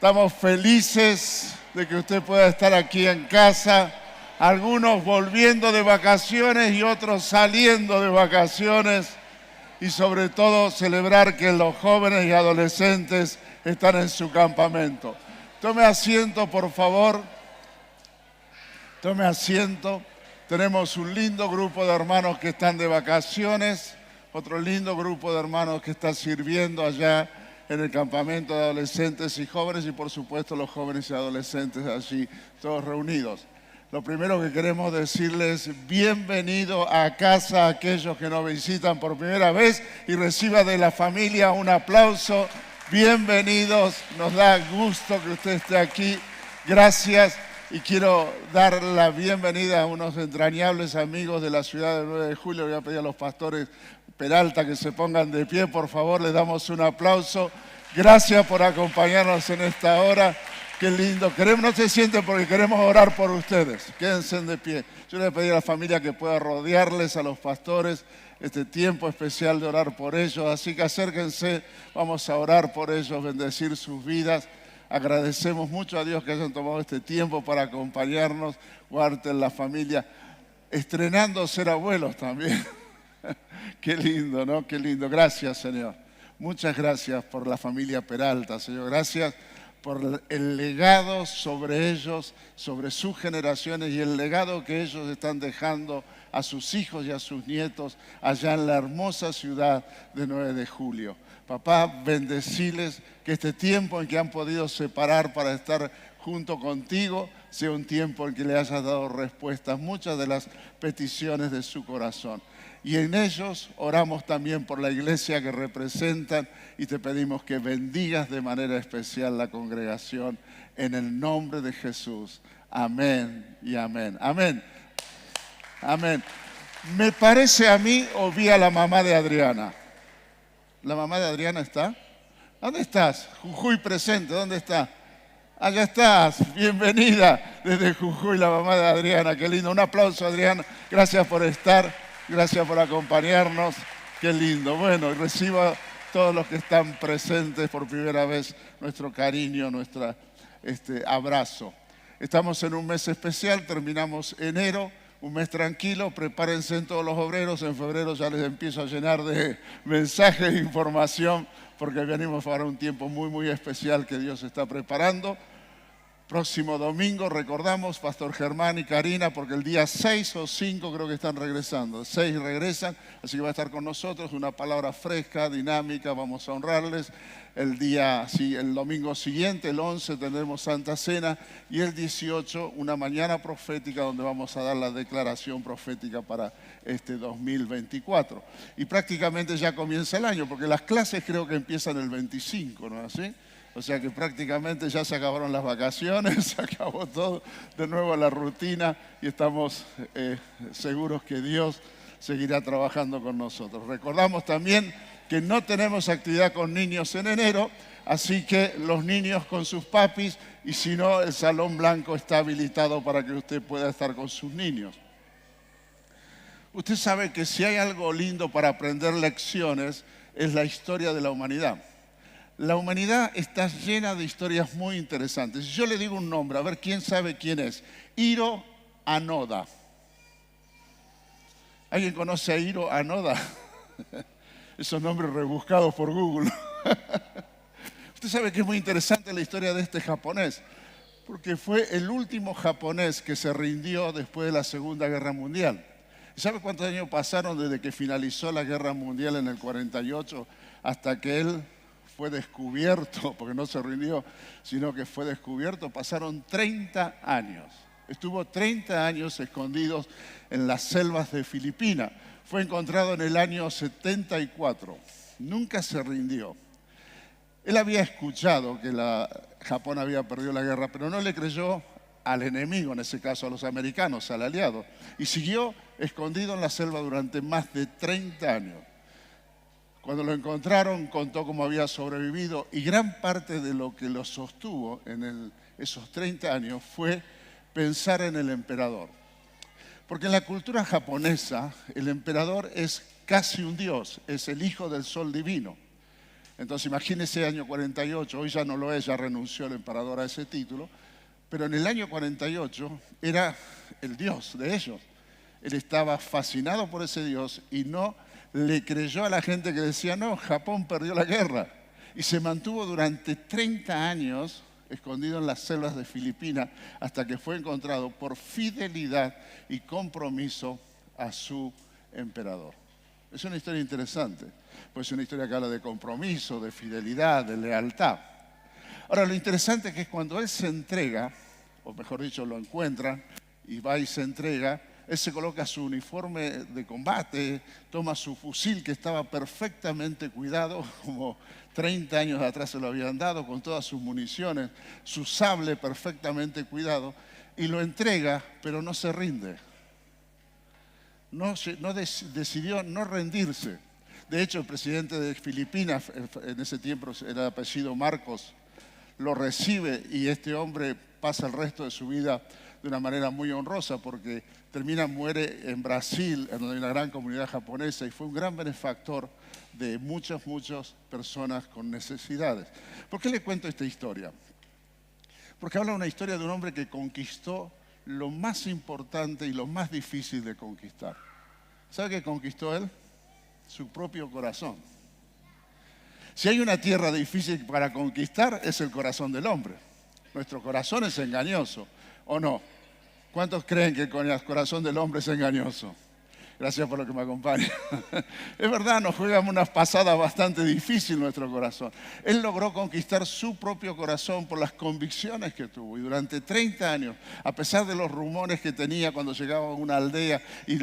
Estamos felices de que usted pueda estar aquí en casa, algunos volviendo de vacaciones y otros saliendo de vacaciones, y sobre todo celebrar que los jóvenes y adolescentes están en su campamento. Tome asiento, por favor. Tome asiento. Tenemos un lindo grupo de hermanos que están de vacaciones, otro lindo grupo de hermanos que está sirviendo allá en el campamento de adolescentes y jóvenes, y por supuesto los jóvenes y adolescentes allí todos reunidos. Lo primero que queremos decirles, bienvenido a casa a aquellos que nos visitan por primera vez, y reciba de la familia un aplauso. Bienvenidos, nos da gusto que usted esté aquí. Gracias. Y quiero dar la bienvenida a unos entrañables amigos de la ciudad del 9 de julio. Voy a pedir a los pastores Peralta que se pongan de pie, por favor. Les damos un aplauso. Gracias por acompañarnos en esta hora. Qué lindo. No se sienten porque queremos orar por ustedes. Quédense de pie. Yo les voy a pedir a la familia que pueda rodearles, a los pastores, este tiempo especial de orar por ellos. Así que acérquense, vamos a orar por ellos, bendecir sus vidas. Agradecemos mucho a Dios que hayan tomado este tiempo para acompañarnos, guarden la familia, estrenando ser abuelos también. Qué lindo, ¿no? Qué lindo. Gracias, Señor. Muchas gracias por la familia Peralta, Señor. Gracias por el legado sobre ellos, sobre sus generaciones y el legado que ellos están dejando a sus hijos y a sus nietos allá en la hermosa ciudad de 9 de julio. Papá, bendeciles, que este tiempo en que han podido separar para estar junto contigo sea un tiempo en que le hayas dado respuestas a muchas de las peticiones de su corazón. Y en ellos oramos también por la iglesia que representan y te pedimos que bendigas de manera especial la congregación en el nombre de Jesús. Amén y amén. Amén. Amén. Me parece a mí o vi a la mamá de Adriana. ¿La mamá de Adriana está? ¿Dónde estás? Jujuy presente, ¿dónde está? Allá estás, bienvenida desde Jujuy, la mamá de Adriana, qué lindo. Un aplauso, Adriana, gracias por estar, gracias por acompañarnos, qué lindo. Bueno, recibo a todos los que están presentes por primera vez nuestro cariño, nuestro abrazo. Estamos en un mes especial, terminamos enero. Un mes tranquilo, prepárense en todos los obreros, en febrero ya les empiezo a llenar de mensajes e información porque venimos para un tiempo muy, muy especial que Dios está preparando. Próximo domingo, recordamos, Pastor Germán y Karina, porque el día 6 o 5 creo que están regresando, 6 regresan, así que va a estar con nosotros, una palabra fresca, dinámica, vamos a honrarles. El domingo siguiente, el 11, tendremos Santa Cena y el 18, una mañana profética donde vamos a dar la declaración profética para este 2024. Y prácticamente ya comienza el año, porque las clases creo que empiezan el 25, ¿no es así? O sea que prácticamente ya se acabaron las vacaciones, se acabó todo, de nuevo la rutina y estamos seguros que Dios seguirá trabajando con nosotros. Recordamos también que no tenemos actividad con niños en enero, así que los niños con sus papis y si no, el Salón Blanco está habilitado para que usted pueda estar con sus niños. Usted sabe que si hay algo lindo para aprender lecciones es la historia de la humanidad. La humanidad está llena de historias muy interesantes. Yo le digo un nombre, a ver quién sabe quién es. Hiro Anoda. ¿Alguien conoce a Hiro Anoda? Esos nombres rebuscados por Google. Usted sabe que es muy interesante la historia de este japonés, porque fue el último japonés que se rindió después de la Segunda Guerra Mundial. ¿Sabe cuántos años pasaron desde que finalizó la Guerra Mundial en el 48 hasta que él fue descubierto, porque no se rindió, sino que fue descubierto? Pasaron 30 años. Estuvo 30 años escondidos en las selvas de Filipinas. Fue encontrado en el año 74. Nunca se rindió. Él había escuchado que Japón había perdido la guerra, pero no le creyó al enemigo, en ese caso a los americanos, al aliado. Y siguió escondido en la selva durante más de 30 años. Cuando lo encontraron, contó cómo había sobrevivido y gran parte de lo que lo sostuvo en esos 30 años fue pensar en el emperador. Porque en la cultura japonesa, el emperador es casi un dios, es el hijo del sol divino. Entonces imagínese año 48, hoy ya no lo es, ya renunció el emperador a ese título, pero en el año 48 era el Dios de ellos. Él estaba fascinado por ese Dios y no le creyó a la gente que decía, no, Japón perdió la guerra. Y se mantuvo durante 30 años escondido en las selvas de Filipinas hasta que fue encontrado por fidelidad y compromiso a su emperador. Es una historia interesante, pues es una historia que habla de compromiso, de fidelidad, de lealtad. Ahora, lo interesante es que cuando él se entrega, o mejor dicho, lo encuentran y va y se entrega, él se coloca su uniforme de combate, toma su fusil que estaba perfectamente cuidado, como 30 años atrás se lo habían dado, con todas sus municiones, su sable perfectamente cuidado, y lo entrega, pero no se rinde. Decidió no rendirse. De hecho, el presidente de Filipinas, en ese tiempo era de apellido Marcos, lo recibe y este hombre pasa el resto de su vida de una manera muy honrosa porque muere en Brasil, en donde hay una gran comunidad japonesa y fue un gran benefactor de muchas personas con necesidades. ¿Por qué le cuento esta historia? Porque habla una historia de un hombre que conquistó lo más importante y lo más difícil de conquistar. ¿Sabe qué conquistó él? Su propio corazón. Si hay una tierra difícil para conquistar, es el corazón del hombre. Nuestro corazón es engañoso, ¿o no? ¿Cuántos creen que con el corazón del hombre es engañoso? Gracias por lo que me acompaña. Es verdad, nos jugamos unas pasadas bastante difíciles nuestro corazón. Él logró conquistar su propio corazón por las convicciones que tuvo. Y durante 30 años, a pesar de los rumores que tenía cuando llegaba a una aldea, y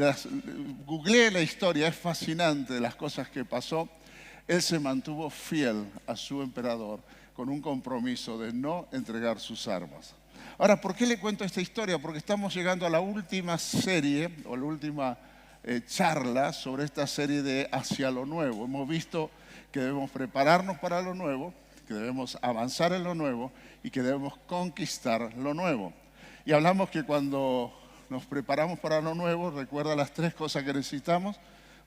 googleé la historia, es fascinante las cosas que pasó, él se mantuvo fiel a su emperador con un compromiso de no entregar sus armas. Ahora, ¿por qué le cuento esta historia? Porque estamos llegando a la última serie, o la última charla sobre esta serie de Hacia lo Nuevo. Hemos visto que debemos prepararnos para lo nuevo, que debemos avanzar en lo nuevo y que debemos conquistar lo nuevo. Y hablamos que cuando nos preparamos para lo nuevo, recuerda las 3 cosas que necesitamos.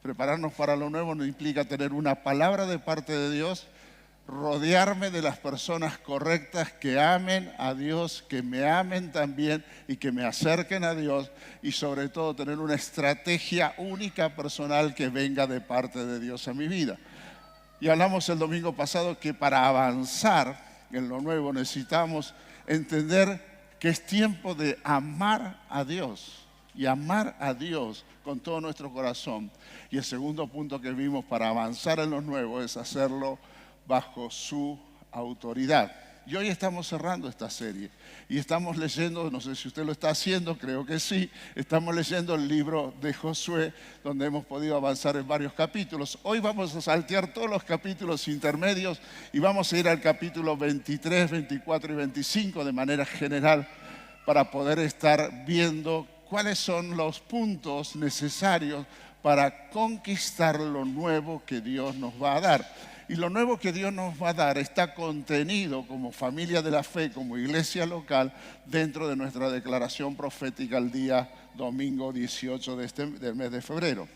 Prepararnos para lo nuevo no implica tener una palabra de parte de Dios, rodearme de las personas correctas que amen a Dios, que me amen también y que me acerquen a Dios y sobre todo tener una estrategia única personal que venga de parte de Dios a mi vida. Y hablamos el domingo pasado que para avanzar en lo nuevo necesitamos entender que es tiempo de amar a Dios y amar a Dios con todo nuestro corazón. Y el segundo punto que vimos para avanzar en lo nuevo es hacerlo bajo su autoridad. Y hoy estamos cerrando esta serie y estamos leyendo, no sé si usted lo está haciendo, creo que sí, estamos leyendo el libro de Josué, donde hemos podido avanzar en varios capítulos. Hoy vamos a saltear todos los capítulos intermedios y vamos a ir al capítulo 23, 24 y 25 de manera general para poder estar viendo cuáles son los puntos necesarios para conquistar lo nuevo que Dios nos va a dar. Y lo nuevo que Dios nos va a dar está contenido como familia de la fe, como iglesia local, dentro de nuestra declaración profética el día domingo 18 del mes de febrero.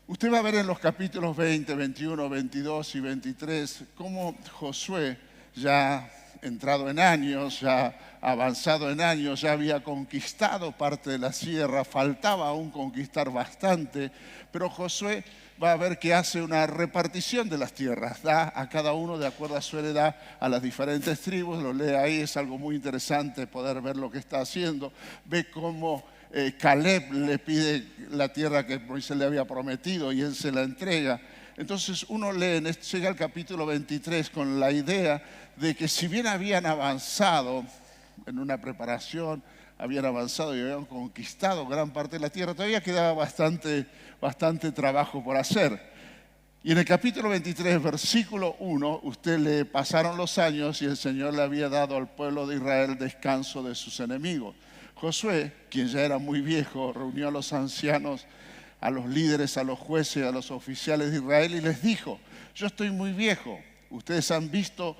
Usted va a ver en los capítulos 20, 21, 22 y 23 cómo Josué, ya entrado en años, ya avanzado en años, ya había conquistado parte de la sierra, faltaba aún conquistar bastante, pero Josué va a ver que hace una repartición de las tierras, da a cada uno de acuerdo a su heredad a las diferentes tribus, lo lee ahí, es algo muy interesante poder ver lo que está haciendo, ve cómo Caleb le pide la tierra que Moisés le había prometido y él se la entrega. Entonces uno lee, llega al capítulo 23 con la idea de que si bien habían avanzado en una preparación, habían avanzado y habían conquistado gran parte de la tierra, todavía quedaba bastante trabajo por hacer. Y en el capítulo 23, versículo 1, usted le pasaron los años y el Señor le había dado al pueblo de Israel descanso de sus enemigos. Josué, quien ya era muy viejo, reunió a los ancianos, a los líderes, a los jueces, a los oficiales de Israel y les dijo: yo estoy muy viejo, ustedes han visto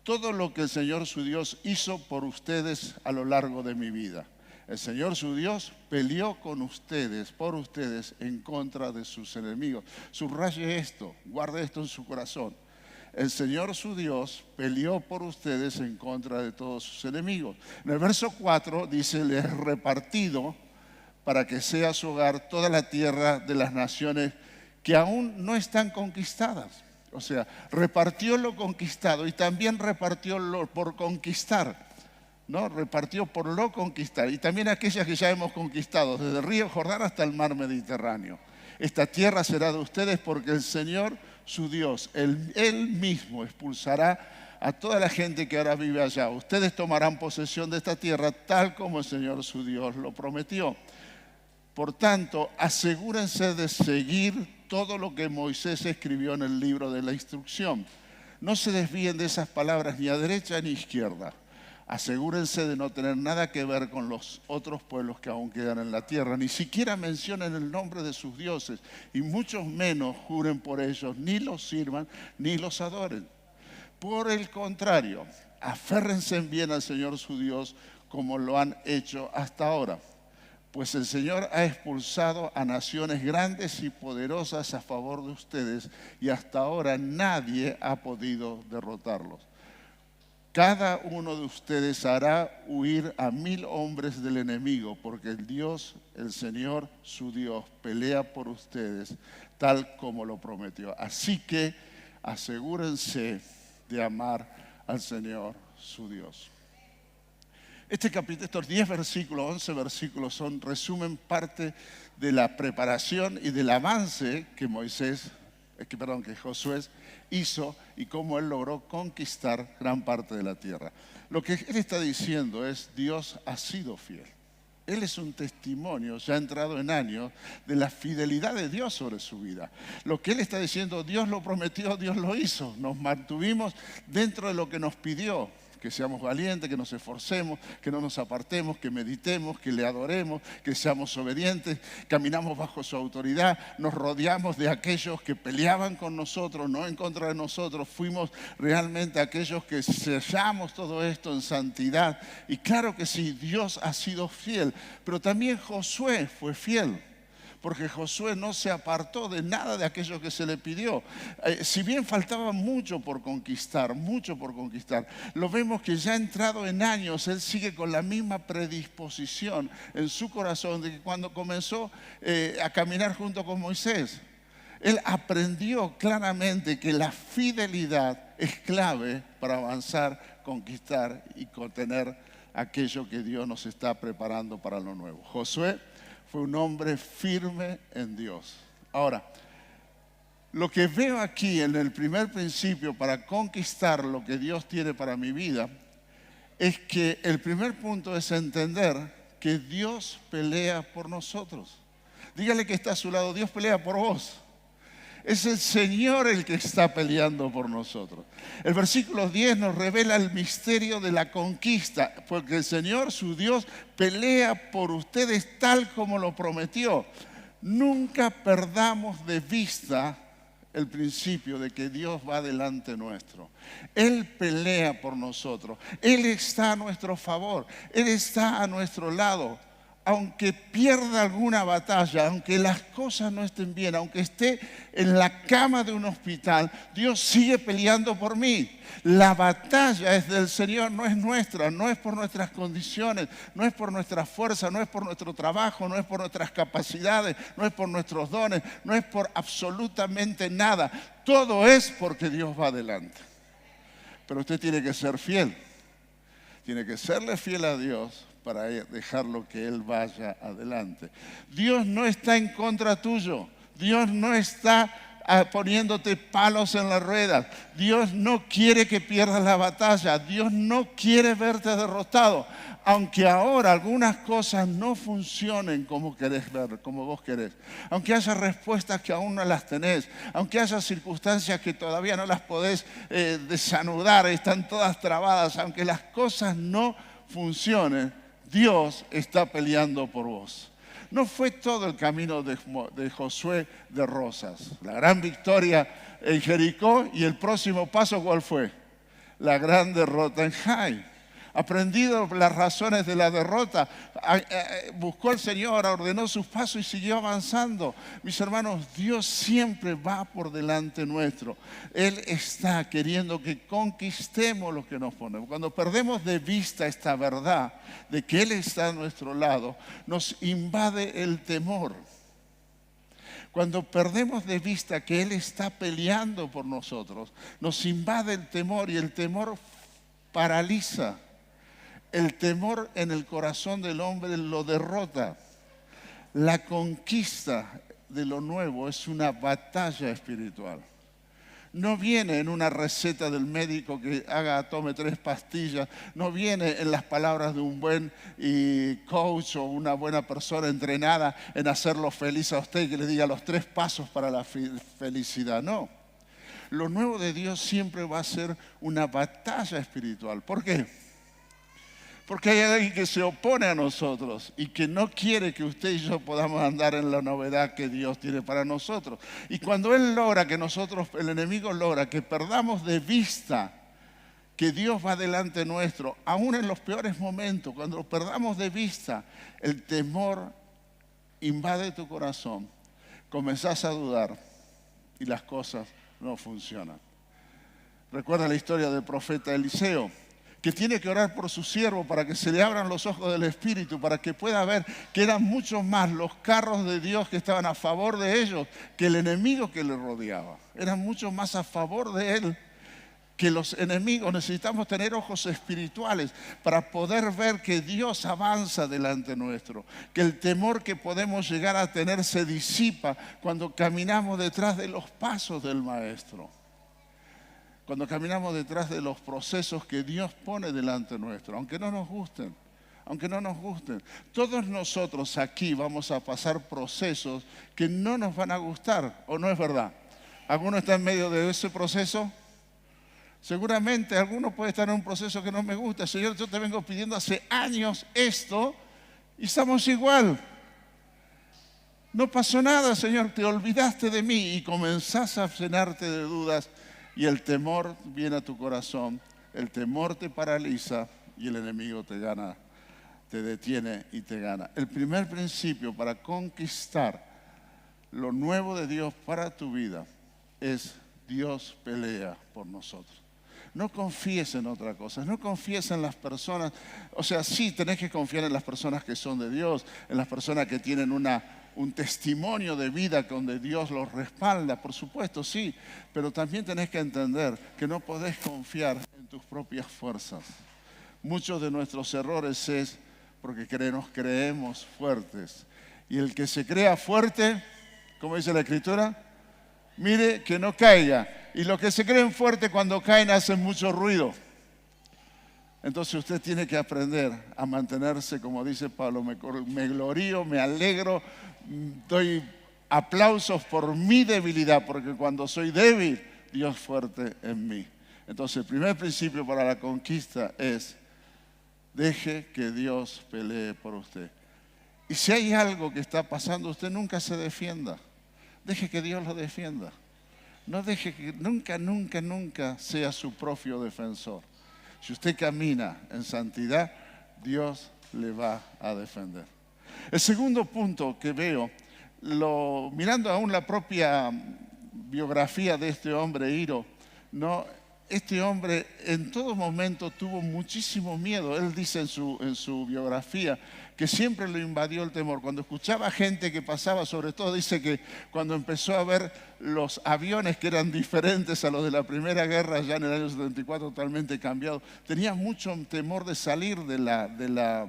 todo lo que el Señor su Dios hizo por ustedes a lo largo de mi vida. El Señor su Dios peleó con ustedes, por ustedes, en contra de sus enemigos. Subraye esto, guarde esto en su corazón. El Señor su Dios peleó por ustedes en contra de todos sus enemigos. En el verso 4 dice, les he repartido para que sea su hogar toda la tierra de las naciones que aún no están conquistadas. O sea, repartió lo conquistado y también repartió lo por conquistar, ¿no? Repartió por lo conquistar y también aquellas que ya hemos conquistado, desde el río Jordán hasta el mar Mediterráneo. Esta tierra será de ustedes porque el Señor, su Dios, Él mismo expulsará a toda la gente que ahora vive allá. Ustedes tomarán posesión de esta tierra tal como el Señor, su Dios, lo prometió. Por tanto, asegúrense de seguir todo lo que Moisés escribió en el libro de la instrucción. No se desvíen de esas palabras ni a derecha ni a izquierda. Asegúrense de no tener nada que ver con los otros pueblos que aún quedan en la tierra. Ni siquiera mencionen el nombre de sus dioses y mucho menos juren por ellos, ni los sirvan ni los adoren. Por el contrario, aférrense bien al Señor su Dios como lo han hecho hasta ahora. Pues el Señor ha expulsado a naciones grandes y poderosas a favor de ustedes y hasta ahora nadie ha podido derrotarlos. Cada uno de ustedes hará huir a 1000 hombres del enemigo, porque el Dios, el Señor, su Dios, pelea por ustedes, tal como lo prometió. Así que asegúrense de amar al Señor, su Dios. Este capítulo, estos 10 versículos, 11 versículos resumen parte de la preparación y del avance que Josué hizo y cómo él logró conquistar gran parte de la tierra. Lo que él está diciendo es, Dios ha sido fiel. Él es un testimonio, ya entrado en años, de la fidelidad de Dios sobre su vida. Lo que él está diciendo, Dios lo prometió, Dios lo hizo. Nos mantuvimos dentro de lo que nos pidió. Que seamos valientes, que nos esforcemos, que no nos apartemos, que meditemos, que le adoremos, que seamos obedientes, caminamos bajo su autoridad, nos rodeamos de aquellos que peleaban con nosotros, no en contra de nosotros, fuimos realmente aquellos que sellamos todo esto en santidad. Y claro que sí, Dios ha sido fiel, pero también Josué fue fiel. Porque Josué no se apartó de nada de aquello que se le pidió. Si bien faltaba mucho por conquistar, lo vemos que ya entrado en años, él sigue con la misma predisposición en su corazón de que cuando comenzó a caminar junto con Moisés. Él aprendió claramente que la fidelidad es clave para avanzar, conquistar y contener aquello que Dios nos está preparando para lo nuevo. Josué fue un hombre firme en Dios. Ahora, lo que veo aquí en el primer principio para conquistar lo que Dios tiene para mi vida es que el primer punto es entender que Dios pelea por nosotros. Dígale que está a su lado, Dios pelea por vos. Es el Señor el que está peleando por nosotros. El versículo 10 nos revela el misterio de la conquista, porque el Señor, su Dios, pelea por ustedes tal como lo prometió. Nunca perdamos de vista el principio de que Dios va delante nuestro. Él pelea por nosotros. Él está a nuestro favor. Él está a nuestro lado. Aunque pierda alguna batalla, aunque las cosas no estén bien, aunque esté en la cama de un hospital, Dios sigue peleando por mí. La batalla es del Señor, no es nuestra, no es por nuestras condiciones, no es por nuestra fuerza, no es por nuestro trabajo, no es por nuestras capacidades, no es por nuestros dones, no es por absolutamente nada. Todo es porque Dios va adelante. Pero usted tiene que ser fiel, tiene que serle fiel a Dios para dejarlo que Él vaya adelante. Dios no está en contra tuyo. Dios no está poniéndote palos en las ruedas. Dios no quiere que pierdas la batalla. Dios no quiere verte derrotado. Aunque ahora algunas cosas no funcionen como querés ver, como vos querés. Aunque haya respuestas que aún no las tenés. Aunque haya circunstancias que todavía no las podés desanudar, están todas trabadas. Aunque las cosas no funcionen, Dios está peleando por vos. No fue todo el camino de Josué de rosas. La gran victoria en Jericó y el próximo paso, ¿cuál fue? La gran derrota en Jai. aprendido las razones de la derrota, buscó al Señor, ordenó sus pasos y siguió avanzando. Mis hermanos, Dios siempre va por delante nuestro. Él está queriendo que conquistemos lo que nos ponemos. Cuando perdemos de vista esta verdad de que Él está a nuestro lado, nos invade el temor. Cuando perdemos de vista que Él está peleando por nosotros, nos invade el temor y el temor paraliza. El temor en el corazón del hombre lo derrota. La conquista de lo nuevo es una batalla espiritual. No viene en una receta del médico que tome 3 pastillas. No viene en las palabras de un buen coach o una buena persona entrenada en hacerlo feliz a usted y que le diga los 3 pasos para la felicidad. No. Lo nuevo de Dios siempre va a ser una batalla espiritual. ¿Por qué? Porque hay alguien que se opone a nosotros y que no quiere que usted y yo podamos andar en la novedad que Dios tiene para nosotros. Y cuando Él logra que nosotros, el enemigo logra que perdamos de vista que Dios va delante nuestro, aún en los peores momentos, cuando lo perdamos de vista, el temor invade tu corazón, comenzás a dudar y las cosas no funcionan. Recuerda la historia del profeta Eliseo, que tiene que orar por su siervo para que se le abran los ojos del Espíritu, para que pueda ver que eran mucho más los carros de Dios que estaban a favor de ellos que el enemigo que le rodeaba. Eran mucho más a favor de él que los enemigos. Necesitamos tener ojos espirituales para poder ver que Dios avanza delante nuestro, que el temor que podemos llegar a tener se disipa cuando caminamos detrás de los pasos del Maestro. Cuando caminamos detrás de los procesos que Dios pone delante nuestro, aunque no nos gusten, todos nosotros aquí vamos a pasar procesos que no nos van a gustar, ¿o no es verdad? ¿Alguno está en medio de ese proceso? Seguramente alguno puede estar en un proceso que no me gusta. Señor, yo te vengo pidiendo hace años esto y estamos igual. No pasó nada, Señor, te olvidaste de mí y comenzás a llenarte de dudas. Y el temor viene a tu corazón, el temor te paraliza y el enemigo te gana, te detiene y te gana. El primer principio para conquistar lo nuevo de Dios para tu vida es Dios pelea por nosotros. No confíes en otra cosa, no confíes en las personas. O sea, sí tenés que confiar en las personas que son de Dios, en las personas que tienen un testimonio de vida donde Dios los respalda, por supuesto, sí, pero también tenés que entender que no podés confiar en tus propias fuerzas. Muchos de nuestros errores es porque nos creemos fuertes. Y el que se crea fuerte, como dice la Escritura, mire que no caiga. Y los que se creen fuertes cuando caen hacen mucho ruido. Entonces usted tiene que aprender a mantenerse, como dice Pablo, me glorío, me alegro, doy aplausos por mi debilidad, porque cuando soy débil, Dios fuerte en mí. Entonces el primer principio para la conquista es, deje que Dios pelee por usted. Y si hay algo que está pasando, usted nunca se defienda. Deje que Dios lo defienda. No deje que nunca sea su propio defensor. Si usted camina en santidad, Dios le va a defender. El segundo punto que veo, mirando aún la propia biografía de este hombre Hiro, este hombre en todo momento tuvo muchísimo miedo. Él dice en su biografía que siempre lo invadió el temor. Cuando escuchaba gente que pasaba, sobre todo dice que cuando empezó a ver los aviones que eran diferentes a los de la Primera Guerra, ya en el año 74 totalmente cambiados, tenía mucho temor de salir de la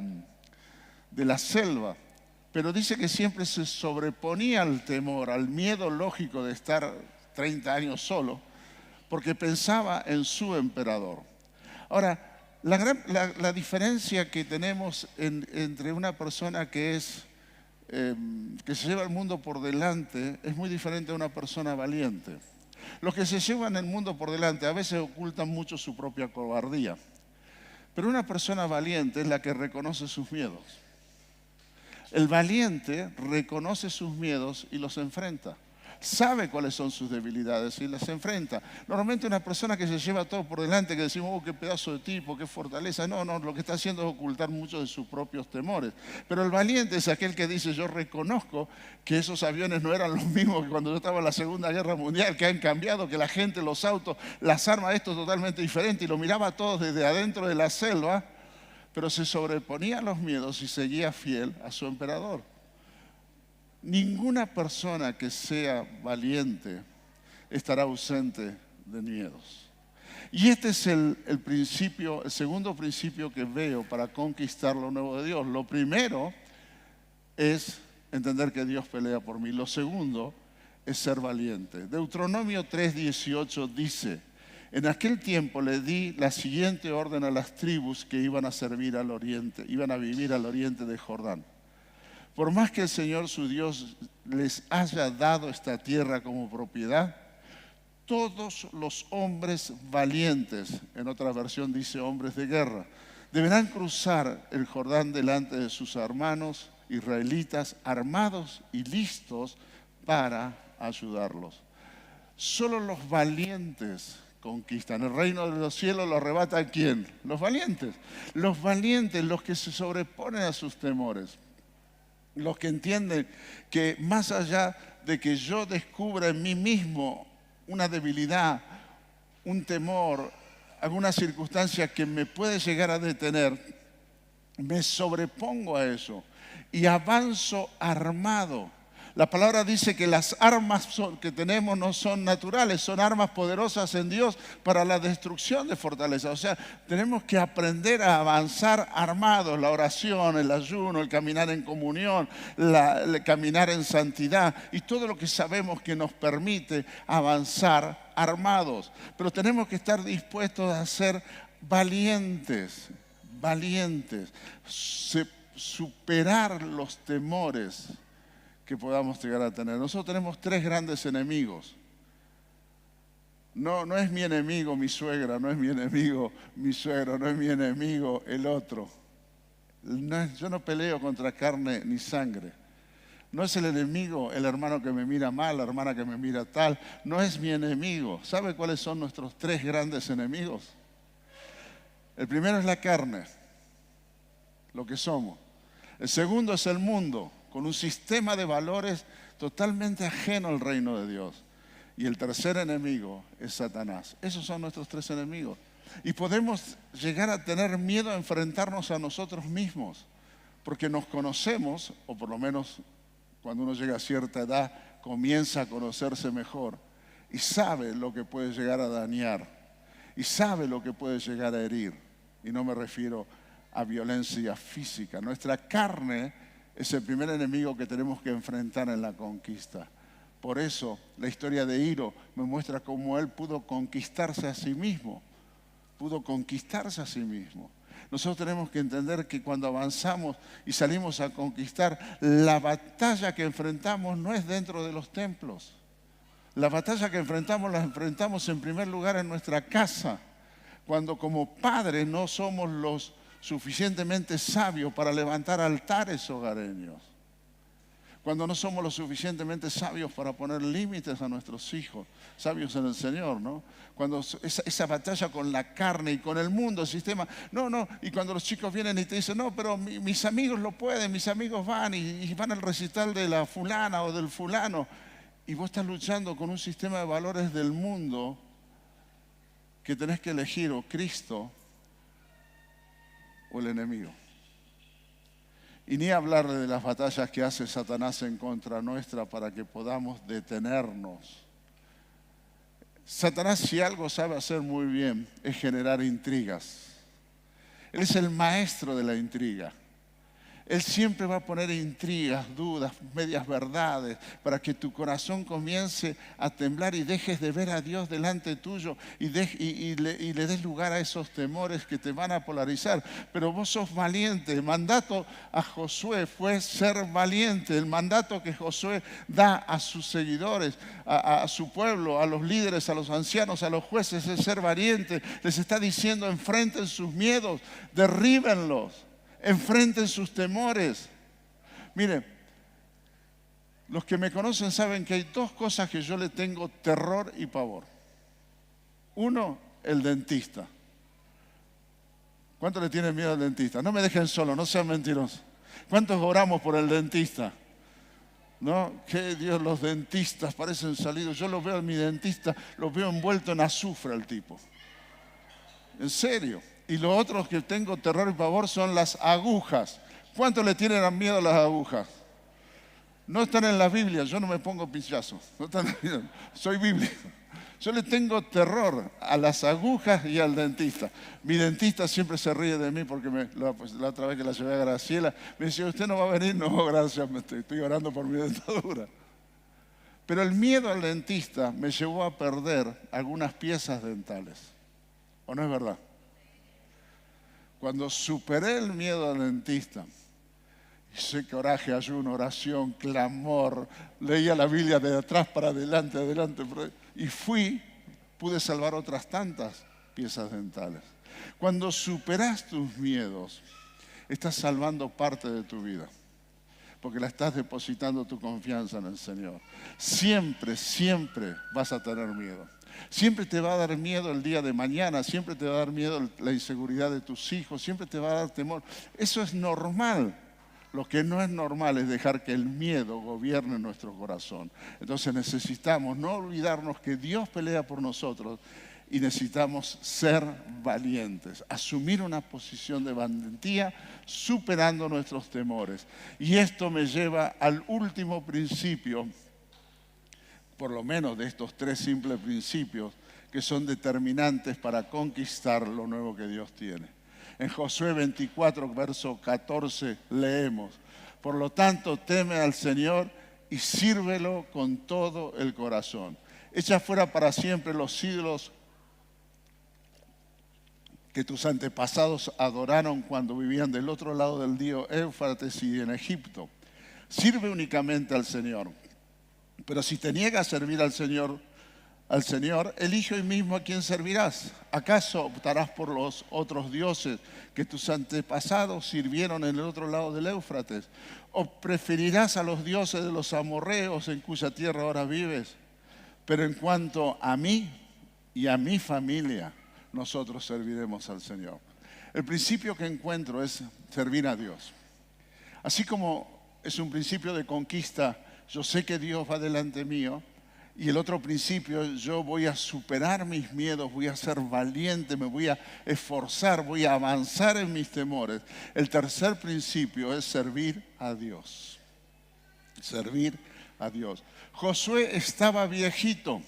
selva. Pero dice que siempre se sobreponía al temor, al miedo lógico de estar 30 años solo, porque pensaba en su emperador. Ahora, la diferencia que tenemos entre una persona que se lleva el mundo por delante es muy diferente a una persona valiente. Los que se llevan el mundo por delante a veces ocultan mucho su propia cobardía, pero una persona valiente es la que reconoce sus miedos. El valiente reconoce sus miedos y los enfrenta. sabe cuáles son sus debilidades y las enfrenta. Normalmente una persona que se lleva todo por delante, que decimos, oh, qué pedazo de tipo, qué fortaleza. No, lo que está haciendo es ocultar muchos de sus propios temores. Pero el valiente es aquel que dice, yo reconozco que esos aviones no eran los mismos que cuando yo estaba en la Segunda Guerra Mundial, que han cambiado, que la gente, los autos, las armas, esto es totalmente diferente. Y lo miraba a todos desde adentro de la selva, pero se sobreponía a los miedos y seguía fiel a su emperador. Ninguna persona que sea valiente estará ausente de miedos. Y este es el principio, el segundo principio que veo para conquistar lo nuevo de Dios. Lo primero es entender que Dios pelea por mí. Lo segundo es ser valiente. Deuteronomio 3:18 dice, en aquel tiempo le di la siguiente orden a las tribus que iban a servir al oriente, iban a vivir al oriente de Jordán. Por más que el Señor su Dios les haya dado esta tierra como propiedad, todos los hombres valientes, en otra versión dice hombres de guerra, deberán cruzar el Jordán delante de sus hermanos israelitas armados y listos para ayudarlos. Solo los valientes conquistan. El reino de los cielos lo arrebata ¿quién? Los valientes. Los valientes, los que se sobreponen a sus temores. Los que entienden que más allá de que yo descubra en mí mismo una debilidad, un temor, alguna circunstancia que me puede llegar a detener, me sobrepongo a eso y avanzo armado. La palabra dice que las armas que tenemos no son naturales, son armas poderosas en Dios para la destrucción de fortalezas. O sea, tenemos que aprender a avanzar armados, la oración, el ayuno, el caminar en comunión, el caminar en santidad y todo lo que sabemos que nos permite avanzar armados. Pero tenemos que estar dispuestos a ser valientes, superar los temores que podamos llegar a tener. Nosotros tenemos tres grandes enemigos. No es mi enemigo mi suegra, no es mi enemigo mi suegro, no es mi enemigo el otro. Yo no peleo contra carne ni sangre. No es el enemigo el hermano que me mira mal, la hermana que me mira tal. No es mi enemigo. ¿Sabe cuáles son nuestros tres grandes enemigos? El primero es la carne, lo que somos. El segundo es el mundo, con un sistema de valores totalmente ajeno al reino de Dios. Y el tercer enemigo es Satanás. Esos son nuestros tres enemigos. Y podemos llegar a tener miedo a enfrentarnos a nosotros mismos, porque nos conocemos, o por lo menos cuando uno llega a cierta edad, comienza a conocerse mejor y sabe lo que puede llegar a dañar y sabe lo que puede llegar a herir. Y no me refiero a violencia física. Nuestra carne es el primer enemigo que tenemos que enfrentar en la conquista. Por eso la historia de Hiro me muestra cómo él pudo conquistarse a sí mismo. Nosotros tenemos que entender que cuando avanzamos y salimos a conquistar, la batalla que enfrentamos no es dentro de los templos. La batalla que enfrentamos la enfrentamos en primer lugar en nuestra casa, cuando como padres no somos los suficientemente sabios para levantar altares hogareños. Cuando no somos lo suficientemente sabios para poner límites a nuestros hijos, sabios en el Señor, ¿no? Cuando esa batalla con la carne y con el mundo, el sistema, y cuando los chicos vienen y te dicen, no, pero mis amigos lo pueden, mis amigos van y van al recital de la fulana o del fulano, y vos estás luchando con un sistema de valores del mundo que tenés que elegir o Cristo o el enemigo. Y ni hablarle de las batallas que hace Satanás en contra nuestra para que podamos detenernos. Satanás, si algo sabe hacer muy bien, es generar intrigas. Él es el maestro de la intriga. Él siempre va a poner intrigas, dudas, medias verdades, para que tu corazón comience a temblar y dejes de ver a Dios delante tuyo y le des lugar a esos temores que te van a polarizar. Pero vos sos valiente. El mandato a Josué fue ser valiente. El mandato que Josué da a sus seguidores, a su pueblo, a los líderes, a los ancianos, a los jueces, es ser valiente. Les está diciendo, enfrenten sus miedos, derríbenlos. Enfrenten sus temores. Miren, Los que me conocen saben que hay dos cosas que yo le tengo terror y pavor. Uno, el dentista. ¿Cuántos le tienen miedo al dentista? No me dejen solo, no sean mentirosos. ¿Cuántos oramos por el dentista? ¿No? Que Dios, los dentistas parecen salidos. Yo los veo a mi dentista, los veo envuelto en azufre al tipo. En serio. Y los otros que tengo terror y pavor son las agujas. ¿Cuántos le tienen miedo a las agujas? No están en la Biblia, yo no me pongo pinchazo. No están en la Biblia. Soy bíblico. Yo le tengo terror a las agujas y al dentista. Mi dentista siempre se ríe de mí porque la otra vez que la llevé a Graciela, me dice, ¿usted no va a venir? No, gracias, estoy orando por mi dentadura. Pero el miedo al dentista me llevó a perder algunas piezas dentales. ¿O no es verdad? Cuando superé el miedo al dentista, hice coraje, ayuno, oración, clamor, leía la Biblia de atrás para adelante, y pude salvar otras tantas piezas dentales. Cuando superas tus miedos, estás salvando parte de tu vida, porque la estás depositando tu confianza en el Señor. Siempre, siempre vas a tener miedo. Siempre te va a dar miedo el día de mañana, siempre te va a dar miedo la inseguridad de tus hijos, siempre te va a dar temor. Eso es normal. Lo que no es normal es dejar que el miedo gobierne nuestro corazón. Entonces necesitamos no olvidarnos que Dios pelea por nosotros y necesitamos ser valientes, asumir una posición de valentía superando nuestros temores. Y esto me lleva al último principio, por lo menos de estos tres simples principios que son determinantes para conquistar lo nuevo que Dios tiene. En Josué 24, verso 14, leemos, por lo tanto, teme al Señor y sírvelo con todo el corazón. Echa fuera para siempre los ídolos que tus antepasados adoraron cuando vivían del otro lado del río Éufrates y en Egipto. Sirve únicamente al Señor. Pero si te niegas a servir al Señor, elige hoy mismo a quién servirás. ¿Acaso optarás por los otros dioses que tus antepasados sirvieron en el otro lado del Éufrates? ¿O preferirás a los dioses de los amorreos en cuya tierra ahora vives? Pero en cuanto a mí y a mi familia, nosotros serviremos al Señor. El principio que encuentro es servir a Dios. Así como es un principio de conquista, yo sé que Dios va delante mío. Y el otro principio, yo voy a superar mis miedos, voy a ser valiente, me voy a esforzar, voy a avanzar en mis temores. El tercer principio es servir a Dios. Servir a Dios. Josué estaba viejito.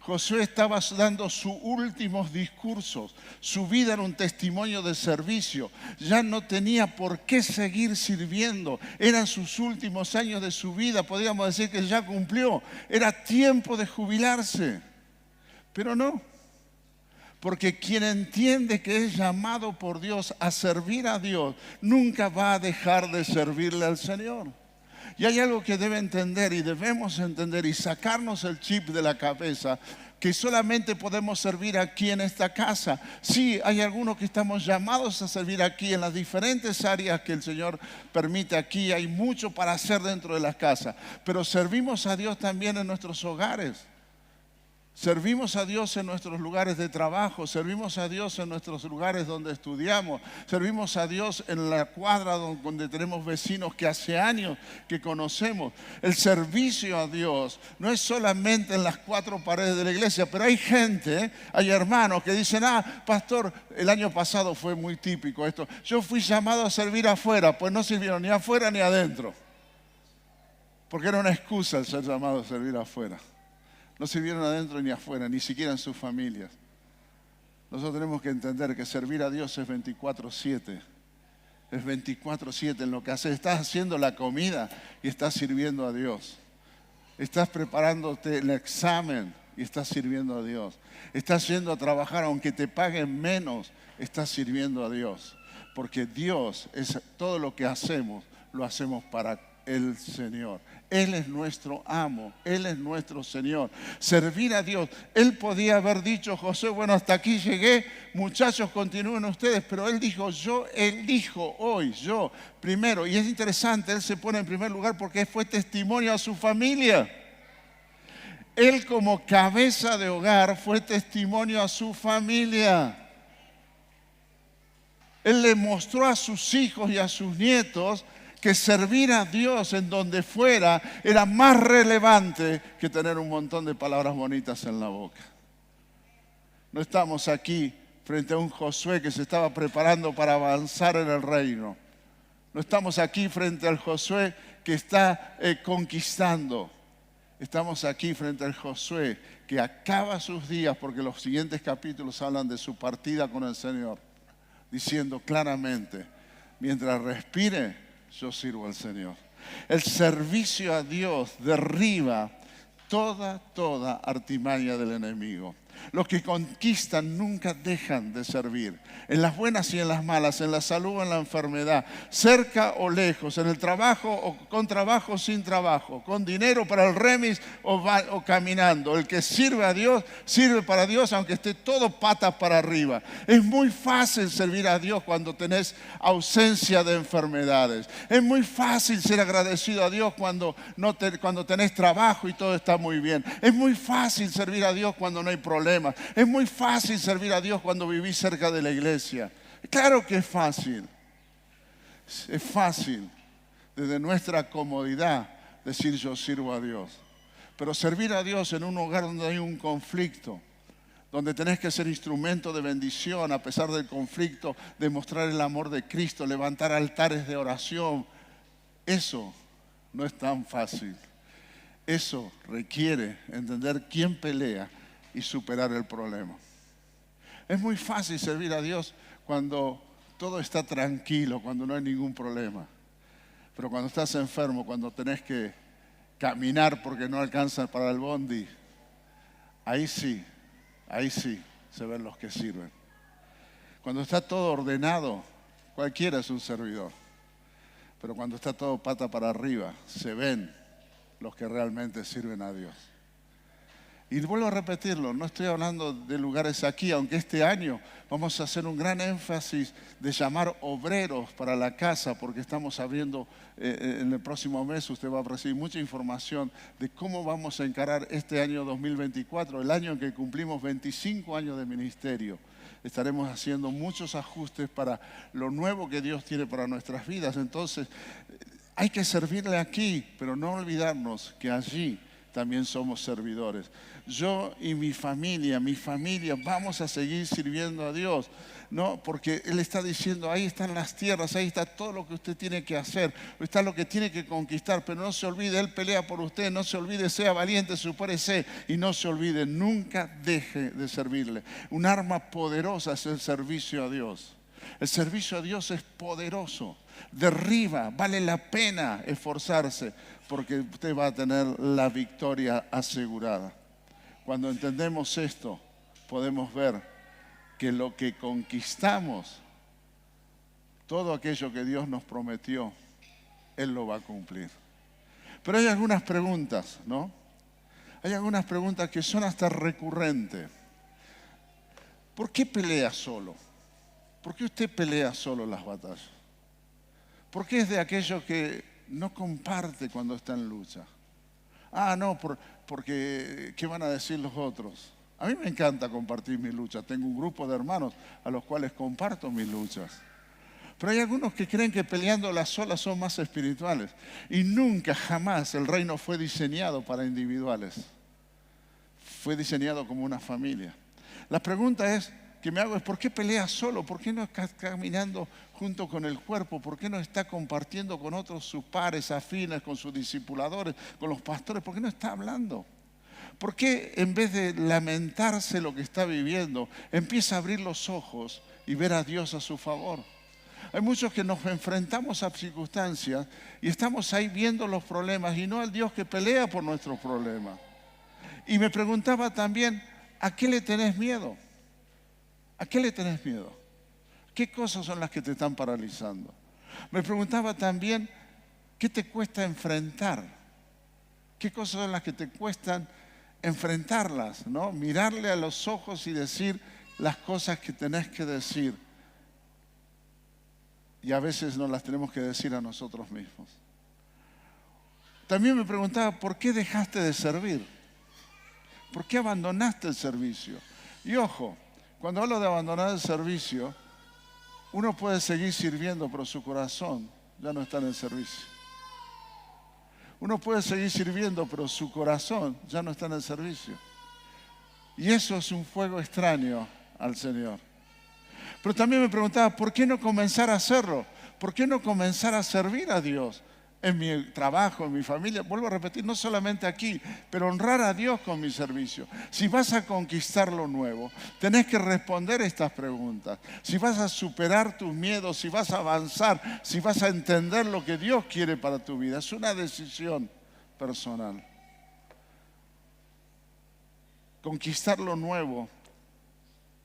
Josué estaba dando sus últimos discursos. Su vida era un testimonio de servicio. Ya no tenía por qué seguir sirviendo. Eran sus últimos años de su vida. Podríamos decir que ya cumplió. Era tiempo de jubilarse. Pero no. Porque quien entiende que es llamado por Dios a servir a Dios, nunca va a dejar de servirle al Señor. Y hay algo que debe entender y debemos entender y sacarnos el chip de la cabeza, que solamente podemos servir aquí en esta casa. Sí, hay algunos que estamos llamados a servir aquí en las diferentes áreas que el Señor permite aquí. Hay mucho para hacer dentro de las casas, pero servimos a Dios también en nuestros hogares. Servimos a Dios en nuestros lugares de trabajo, servimos a Dios en nuestros lugares donde estudiamos, servimos a Dios en la cuadra donde tenemos vecinos que hace años que conocemos. El servicio a Dios no es solamente en las cuatro paredes de la iglesia, pero hay gente, hay hermanos que dicen, pastor, el año pasado fue muy típico esto, yo fui llamado a servir afuera, pues no sirvieron ni afuera ni adentro, porque era una excusa el ser llamado a servir afuera. No sirvieron adentro ni afuera, ni siquiera en sus familias. Nosotros tenemos que entender que servir a Dios es 24/7. Es 24/7 en lo que haces. Estás haciendo la comida y estás sirviendo a Dios. Estás preparándote el examen y estás sirviendo a Dios. Estás yendo a trabajar aunque te paguen menos, estás sirviendo a Dios. Porque Dios es todo lo que hacemos, lo hacemos para el Señor. Él es nuestro amo, Él es nuestro Señor. Servir a Dios. Él podía haber dicho, Josué, bueno, hasta aquí llegué, muchachos, continúen ustedes, pero Él dijo, yo elijo hoy, yo primero. Y es interesante, Él se pone en primer lugar porque fue testimonio a su familia. Él como cabeza de hogar fue testimonio a su familia. Él le mostró a sus hijos y a sus nietos que servir a Dios en donde fuera era más relevante que tener un montón de palabras bonitas en la boca. No estamos aquí frente a un Josué que se estaba preparando para avanzar en el reino. No estamos aquí frente al Josué que está conquistando. Estamos aquí frente al Josué que acaba sus días, porque los siguientes capítulos hablan de su partida con el Señor, diciendo claramente, mientras respire, yo sirvo al Señor. El servicio a Dios derriba toda artimaña del enemigo. Los que conquistan nunca dejan de servir. En las buenas y en las malas, en la salud o en la enfermedad, cerca o lejos, en el trabajo o con trabajo o sin trabajo, con dinero para el remis o caminando. El que sirve a Dios, sirve para Dios aunque esté todo patas para arriba. Es muy fácil servir a Dios cuando tenés ausencia de enfermedades. Es muy fácil ser agradecido a Dios cuando tenés trabajo y todo está muy bien. Es muy fácil servir a Dios cuando no hay problemas. Es muy fácil servir a Dios cuando vivís cerca de la iglesia. Claro que es fácil. Es fácil desde nuestra comodidad decir yo sirvo a Dios. Pero servir a Dios en un hogar donde hay un conflicto, donde tenés que ser instrumento de bendición a pesar del conflicto, demostrar el amor de Cristo, levantar altares de oración, eso no es tan fácil. Eso requiere entender quién pelea y superar el problema. Es muy fácil servir a Dios cuando todo está tranquilo, cuando no hay ningún problema. Pero cuando estás enfermo, cuando tenés que caminar porque no alcanzas para el bondi, ahí sí se ven los que sirven. Cuando está todo ordenado, cualquiera es un servidor. Pero cuando está todo pata para arriba, se ven los que realmente sirven a Dios. Y vuelvo a repetirlo, no estoy hablando de lugares aquí, aunque este año vamos a hacer un gran énfasis de llamar obreros para la casa, porque estamos abriendo en el próximo mes, usted va a recibir mucha información de cómo vamos a encarar este año 2024, el año en que cumplimos 25 años de ministerio. Estaremos haciendo muchos ajustes para lo nuevo que Dios tiene para nuestras vidas. Entonces, hay que servirle aquí, pero no olvidarnos que allí también somos servidores. Yo y mi familia, vamos a seguir sirviendo a Dios, ¿no? Porque Él está diciendo, ahí están las tierras, ahí está todo lo que usted tiene que hacer, está lo que tiene que conquistar, pero no se olvide, Él pelea por usted, no se olvide, sea valiente, supérese, y no se olvide, nunca deje de servirle. Un arma poderosa es el servicio a Dios. El servicio a Dios es poderoso, derriba, vale la pena esforzarse porque usted va a tener la victoria asegurada. Cuando entendemos esto, podemos ver que lo que conquistamos, todo aquello que Dios nos prometió, Él lo va a cumplir. Pero hay algunas preguntas, ¿no? Hay algunas preguntas que son hasta recurrentes. ¿Por qué pelea solo? ¿Por qué usted pelea solo las batallas? ¿Por qué es de aquellos que no comparte cuando está en lucha? No, porque ¿qué van a decir los otros? A mí me encanta compartir mis luchas. Tengo un grupo de hermanos a los cuales comparto mis luchas. Pero hay algunos que creen que peleándolas solas son más espirituales. Y nunca, jamás el reino fue diseñado para individuales. Fue diseñado como una familia. La pregunta que me hago es, ¿por qué pelea solo? ¿Por qué no está caminando junto con el cuerpo? ¿Por qué no está compartiendo con otros sus pares afines, con sus discipuladores, con los pastores? ¿Por qué no está hablando? ¿Por qué en vez de lamentarse lo que está viviendo, empieza a abrir los ojos y ver a Dios a su favor? Hay muchos que nos enfrentamos a circunstancias y estamos ahí viendo los problemas y no al Dios que pelea por nuestros problemas. Y me preguntaba también, ¿a qué le tenés miedo? ¿A qué le tenés miedo? ¿Qué cosas son las que te están paralizando? Me preguntaba también, ¿Qué te cuesta enfrentar? ¿Qué cosas son las que te cuestan enfrentarlas, ¿no? Mirarle a los ojos y decir las cosas que tenés que decir. Y a veces nos las tenemos que decir a nosotros mismos. También me preguntaba, ¿por qué dejaste de servir? ¿Por qué abandonaste el servicio? Y ojo, cuando hablo de abandonar el servicio, uno puede seguir sirviendo, pero su corazón ya no está en el servicio. Uno puede seguir sirviendo, pero su corazón ya no está en el servicio. Y eso es un fuego extraño al Señor. Pero también me preguntaba, ¿por qué no comenzar a hacerlo? ¿Por qué no comenzar a servir a Dios en mi trabajo, en mi familia? Vuelvo a repetir, no solamente aquí, pero honrar a Dios con mi servicio. Si vas a conquistar lo nuevo, tenés que responder estas preguntas. Si vas a superar tus miedos, si vas a avanzar, si vas a entender lo que Dios quiere para tu vida. Es una decisión personal. Conquistar lo nuevo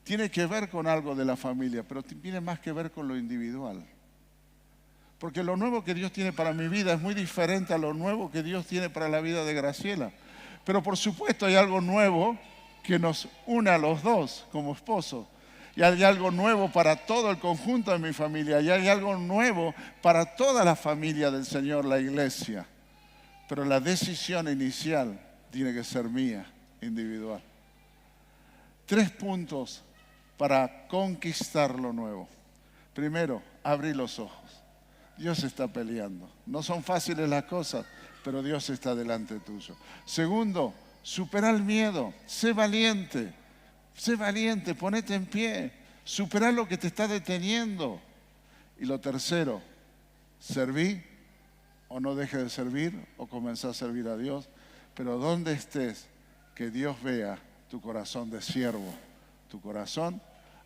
tiene que ver con algo de la familia, pero tiene más que ver con lo individual. Porque lo nuevo que Dios tiene para mi vida es muy diferente a lo nuevo que Dios tiene para la vida de Graciela. Pero por supuesto hay algo nuevo que nos une a los dos como esposos. Y hay algo nuevo para todo el conjunto de mi familia. Y hay algo nuevo para toda la familia del Señor, la iglesia. Pero la decisión inicial tiene que ser mía, individual. 3 puntos para conquistar lo nuevo. Primero, abrir los ojos. Dios está peleando. No son fáciles las cosas, pero Dios está delante tuyo. Segundo, supera el miedo. Sé valiente, ponete en pie. Supera lo que te está deteniendo. Y lo tercero, serví o no dejes de servir o comenzá a servir a Dios. Pero donde estés, que Dios vea tu corazón de siervo, tu corazón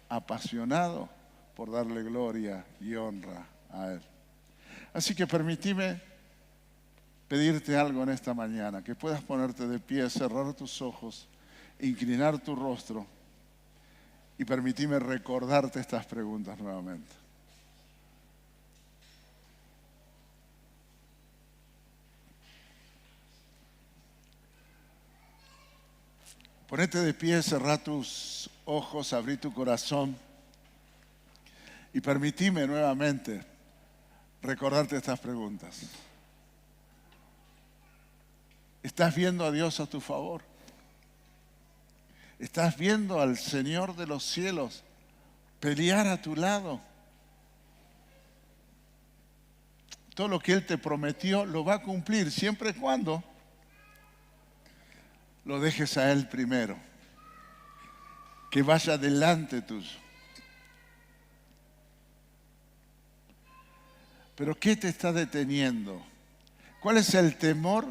apasionado por darle gloria y honra a Él. Así que permíteme pedirte algo en esta mañana, que puedas ponerte de pie, cerrar tus ojos, inclinar tu rostro y permíteme recordarte estas preguntas nuevamente. Ponete de pie, cerrá tus ojos, abrí tu corazón y permíteme nuevamente recordarte estas preguntas. ¿Estás viendo a Dios a tu favor? ¿Estás viendo al Señor de los cielos pelear a tu lado? Todo lo que Él te prometió lo va a cumplir siempre y cuando lo dejes a Él primero, que vaya delante tuyo. Pero ¿qué te está deteniendo? ¿Cuál es el temor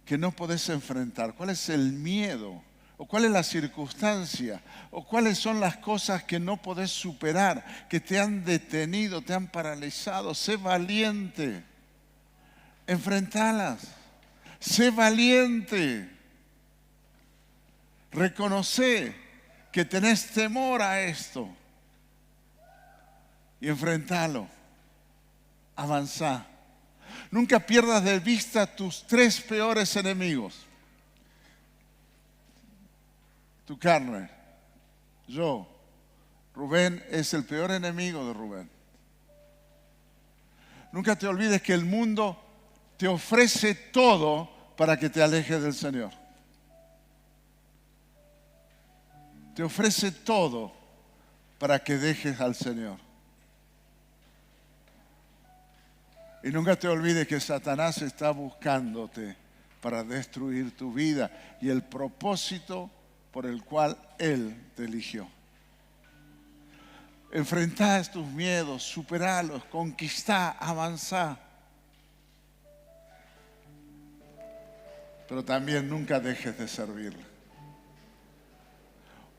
que no podés enfrentar? ¿Cuál es el miedo? ¿O cuál es la circunstancia? ¿O cuáles son las cosas que no podés superar, que te han detenido, te han paralizado? Sé valiente. Enfrentalas. Sé valiente. Reconoce que tenés temor a esto. Y enfrentalo. Avanzá. Nunca pierdas de vista tus 3 peores enemigos. Tu carne. Yo. Rubén es el peor enemigo de Rubén. Nunca te olvides que el mundo te ofrece todo para que te alejes del Señor. Te ofrece todo para que dejes al Señor. Y nunca te olvides que Satanás está buscándote para destruir tu vida y el propósito por el cual Él te eligió. Enfrentá tus miedos, superalos, conquistá, avanzá. Pero también nunca dejes de servirle.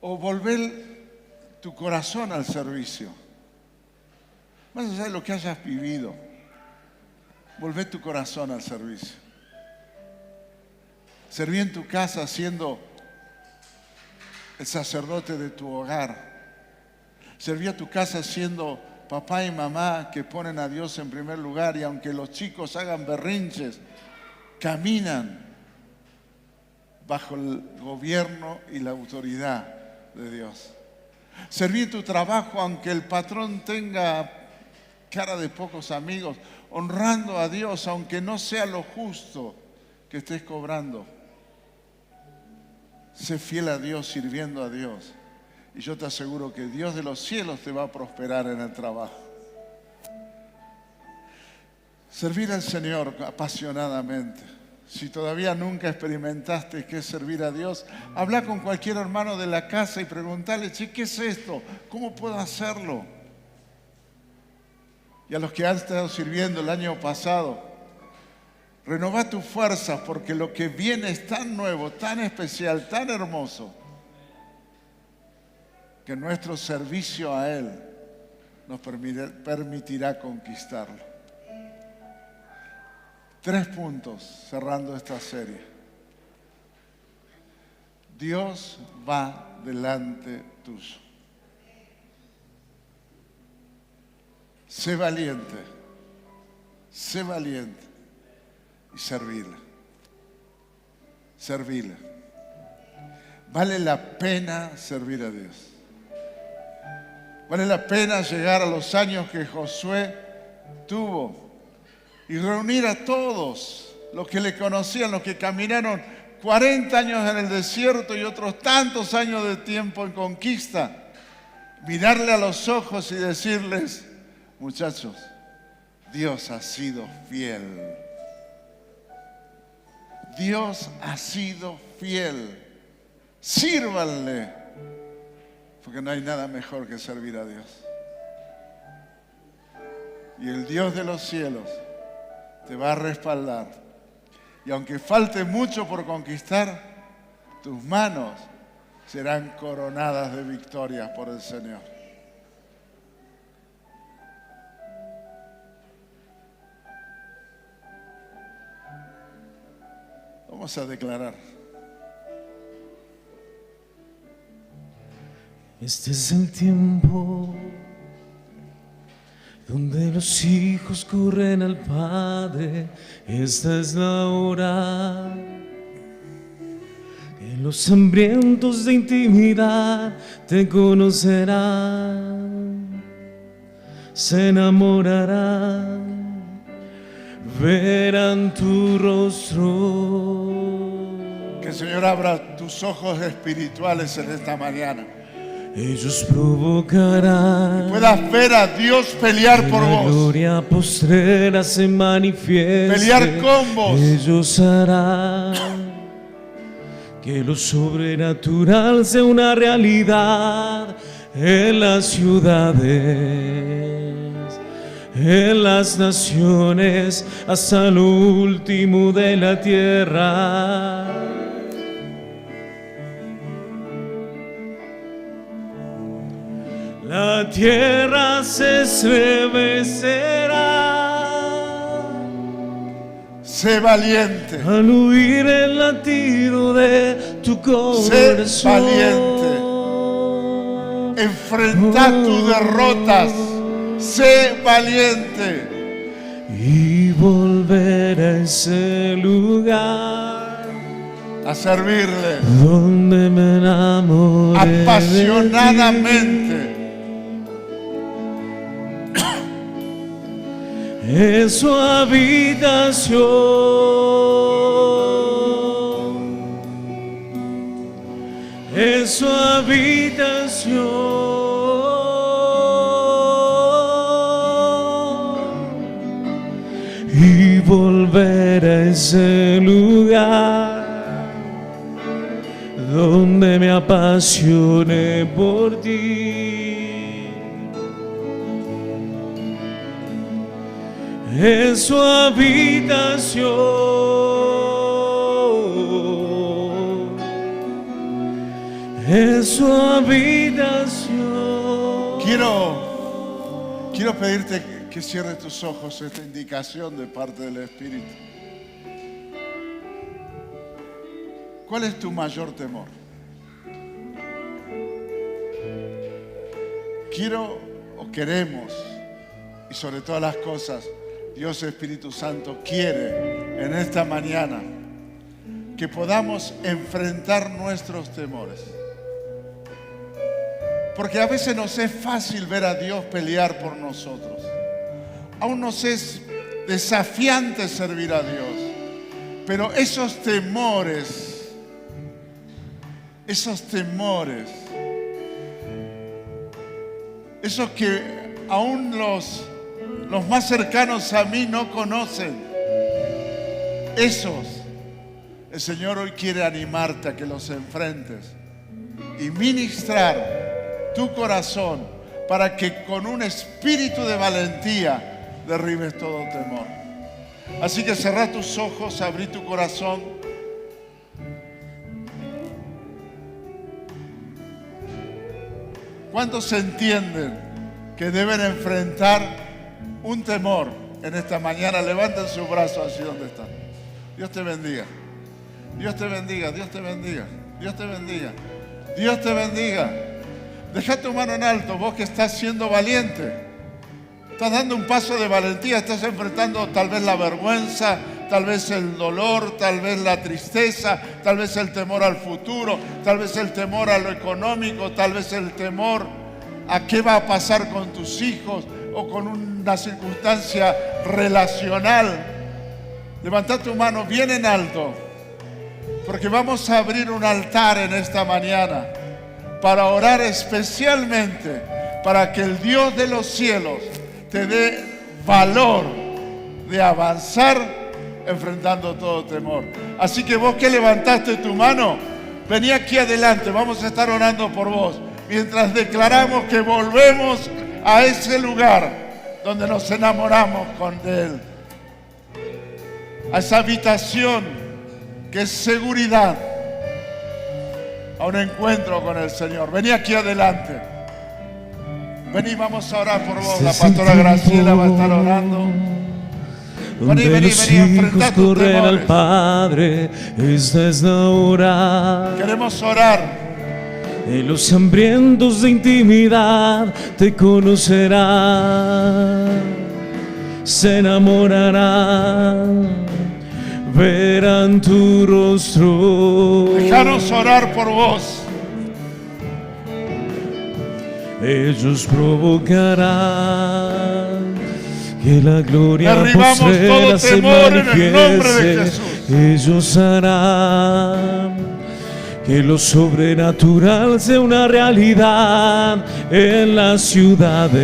O volver tu corazón al servicio. Más allá de lo que hayas vivido, volvé tu corazón al servicio. Serví en tu casa siendo el sacerdote de tu hogar. Serví a tu casa siendo papá y mamá que ponen a Dios en primer lugar, y aunque los chicos hagan berrinches, caminan bajo el gobierno y la autoridad de Dios. Servir tu trabajo aunque el patrón tenga cara de pocos amigos, honrando a Dios aunque no sea lo justo que estés cobrando. Sé fiel a Dios, sirviendo a Dios. Y yo te aseguro que Dios de los cielos te va a prosperar en el trabajo. Servir al Señor apasionadamente. Si todavía nunca experimentaste qué es servir a Dios, habla con cualquier hermano de la casa y pregúntale, che, ¿qué es esto? ¿Cómo puedo hacerlo? Y a los que han estado sirviendo el año pasado, renová tus fuerzas porque lo que viene es tan nuevo, tan especial, tan hermoso, que nuestro servicio a Él nos permitirá conquistarlo. 3 puntos cerrando esta serie. Dios va delante tuyo. Sé valiente y servirle. Servirle. Vale la pena servir a Dios. Vale la pena llegar a los años que Josué tuvo y reunir a todos los que le conocían, los que caminaron 40 años en el desierto y otros tantos años de tiempo en conquista. Mirarle a los ojos y decirles, muchachos, Dios ha sido fiel. Dios ha sido fiel. Sírvanle, porque no hay nada mejor que servir a Dios. Y el Dios de los cielos te va a respaldar. Y aunque falte mucho por conquistar, tus manos serán coronadas de victorias por el Señor. Vamos a declarar. Este es el tiempo donde los hijos corren al Padre. Esta es la hora que los hambrientos de intimidad te conocerán, se enamorarán, verán tu rostro. Que el Señor abra tus ojos espirituales en esta mañana. Ellos provocarán que puedas ver a Dios pelear por la vos. gloria postrera se manifieste. Pelear con vos. Ellos harán que lo sobrenatural sea una realidad en las ciudades, en las naciones, hasta lo último de la tierra. La tierra se estremecerá. Sé valiente. Al oír el latido de tu corazón. Sé valiente. Enfrenta tus derrotas. Sé valiente. Y volver a ese lugar a servirle donde me enamoré apasionadamente. En su habitación, en su habitación, y volver a ese lugar donde me apasioné por ti. En su habitación, en su habitación. Quiero pedirte que cierres tus ojos, esta indicación de parte del Espíritu. ¿Cuál es tu mayor temor? Queremos Y sobre todas las cosas, Dios Espíritu Santo quiere en esta mañana que podamos enfrentar nuestros temores. Porque a veces nos es fácil ver a Dios pelear por nosotros. Aún nos es desafiante servir a Dios. Pero esos temores, esos que aún los más cercanos a mí no conocen, el Señor hoy quiere animarte a que los enfrentes y ministrar tu corazón para que con un espíritu de valentía derribes todo temor. Así que cerrá tus ojos, abrí tu corazón. ¿Cuántos entienden que deben enfrentar un temor en esta mañana? Levanten su brazo así donde están. Dios te bendiga. Dios te bendiga, Dios te bendiga, Dios te bendiga, Dios te bendiga. Deja tu mano en alto, vos que estás siendo valiente. Estás dando un paso de valentía, estás enfrentando tal vez la vergüenza, tal vez el dolor, tal vez la tristeza, tal vez el temor al futuro, tal vez el temor a lo económico, tal vez el temor a qué va a pasar con tus hijos o con una circunstancia relacional. Levanta tu mano bien en alto, porque vamos a abrir un altar en esta mañana para orar especialmente para que el Dios de los cielos te dé valor de avanzar enfrentando todo temor. Así que vos que levantaste tu mano, vení aquí adelante, vamos a estar orando por vos, mientras declaramos que volvemos a ese lugar donde nos enamoramos con Él, a esa habitación que es seguridad, a un encuentro con el Señor. Vení aquí adelante. Vení, vamos a orar por vos. La pastora Graciela va a estar orando. Vení, enfrentá tus corren al temores. Padre, esta es la hora. Queremos orar. Y los hambrientos de intimidad te conocerán, se enamorarán, verán tu rostro. Déjanos orar por vos. Ellos provocarán que la gloria Derribamos todo postrera se temor en el nombre de manifieste. Jesús. Ellos harán que lo sobrenatural sea una realidad en las ciudades,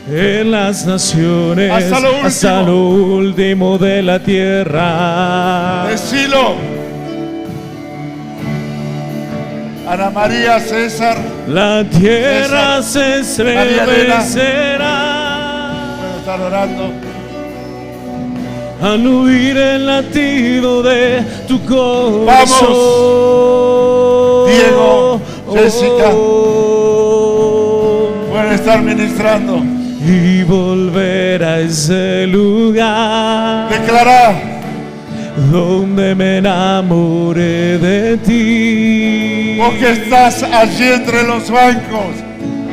en las naciones, hasta lo último de la tierra. Decilo. Ana María, César. La tierra se estremecerá. Puedo estar orando. Al oír el latido de tu corazón. Vamos, Diego, Jessica, pueden estar ministrando. Y volver a ese lugar. Declarar. Donde me enamoré de ti. Vos que estás allí entre los bancos,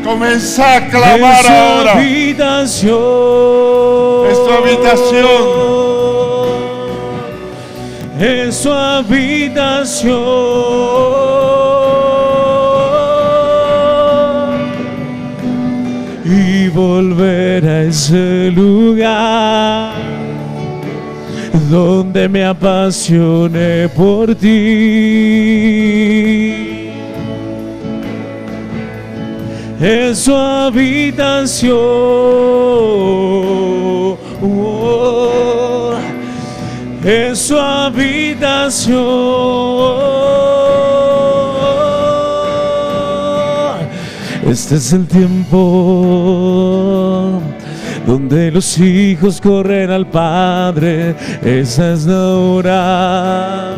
comenzá a clamar en ahora. Habitación. Es tu habitación. En su habitación y volver a ese lugar donde me apasioné por ti. En su habitación, en su habitación, este es el tiempo donde los hijos corren al Padre, esa es la hora.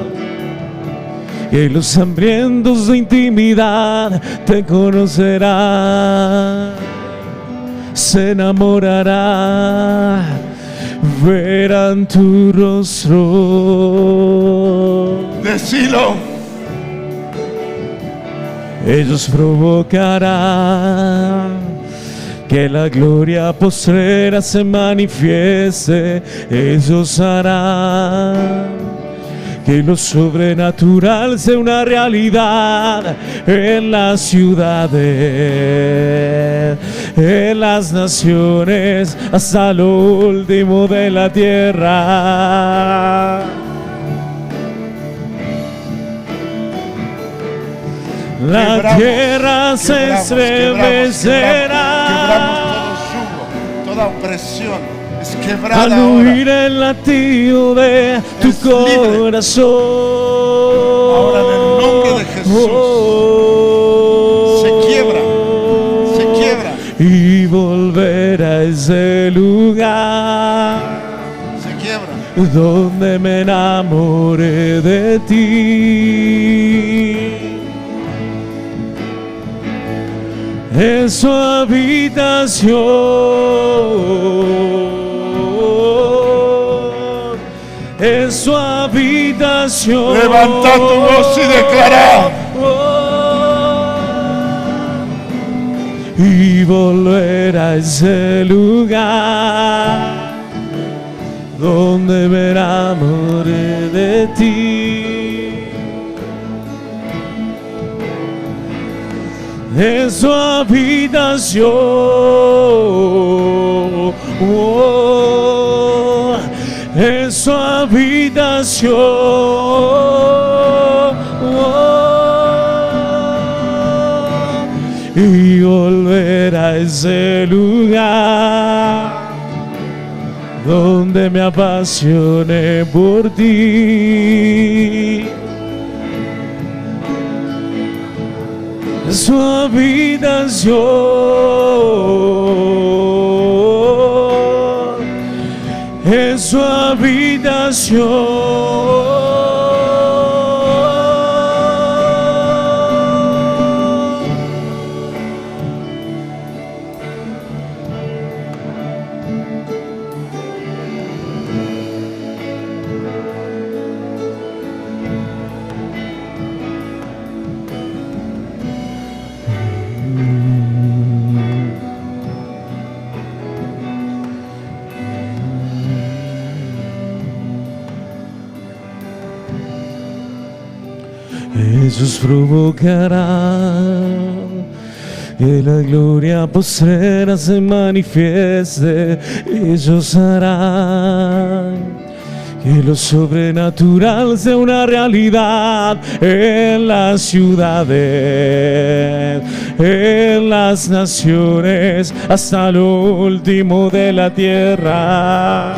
Que los hambrientos de intimidad te conocerán, se enamorarán, verán tu rostro. Decilo. Ellos provocarán que la gloria postrera se manifieste, ellos harán que lo sobrenatural sea una realidad en las ciudades, en las naciones, hasta lo último de la tierra. La tierra se estremecerá. Quebramos todo yugo, toda opresión. Es quebrada al oír el latido de tu corazón. Ahora en el nombre de Jesús se quiebra y volver a ese lugar, se quiebra, donde me enamoré de ti. En su habitación, en su habitación. Levanta tu voz y declara. Y volver a ese lugar donde me enamoré de ti. En su habitación, en su habitación, y volver a ese lugar donde me apasioné por ti. En su habitación, en su habitación. Jesús provocará que la gloria postrera se manifieste. Ellos harán que lo sobrenatural sea una realidad en las ciudades, en las naciones, hasta lo último de la tierra.